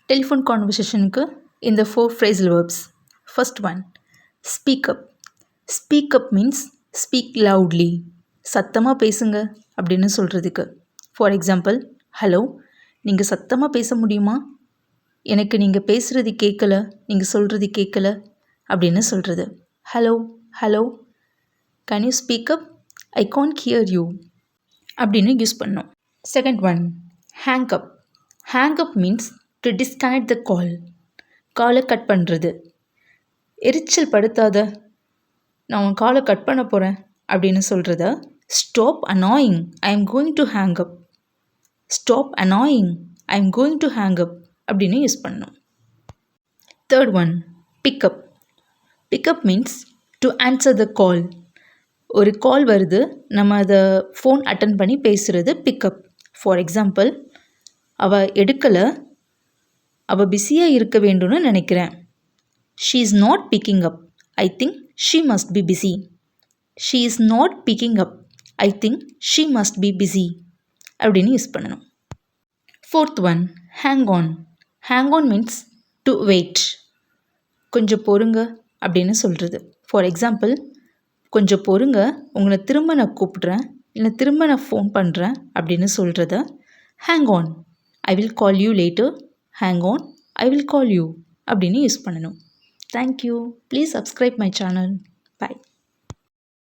Telephone கான்வர்சேஷனுக்கு இந்த 4 phrasal verbs. First one, speak up. Speak up means speak loudly. சத்தமாக பேசுங்க அப்படின்னு சொல்கிறதுக்கு. ஃபார் எக்ஸாம்பிள், ஹலோ, நீங்கள் சத்தமாக பேச முடியுமா? எனக்கு நீங்கள் பேசுகிறது கேட்கல, நீங்கள் சொல்கிறது கேட்கல அப்படின்னு சொல்கிறது. Hello hello, can you speak up? I can't hear you அப்படின்னு யூஸ் பண்ணோம். Second one, hang up. Hang up means to disconnect the call. காலை கட் பண்ணுறது. எரிச்சல் படுத்தாத, நான் உன் காலை கட் பண்ண போகிறேன் அப்படின்னு சொல்கிறத stop annoying, I am going to hang up. Stop annoying, I am going to hang up அப்படின்னு யூஸ் பண்ணணும். Third one, pick up. Pick up means to answer the call. ஒரு கால் வருது, நம்ம அதை ஃபோன் அட்டன் பண்ணி பேசுகிறது பிக்கப். ஃபார் எக்ஸாம்பிள், அவள் எடுக்கலை, அவள் பிஸியாக இருக்க வேண்டும்னு நினைக்கிறேன். She is not picking up, I think she must be busy. She is not picking up, I think she must be busy அப்படின்னு யூஸ் பண்ணணும். Fourth one, hang on. Hang on means to wait. கொஞ்சம் பொறுங்க அப்படின்னு சொல்கிறது. For example, கொஞ்சம் பொறுங்க, உங்களை திரும்ப நான் கூப்பிட்றேன், இல்லை திரும்ப நான் ஃபோன் பண்ணுறேன் அப்படின்னு சொல்கிறத hang on, I will call you later, hang on, I will call you அப்படின்னு யூஸ் பண்ணணும். Thank you. Please subscribe my channel. By.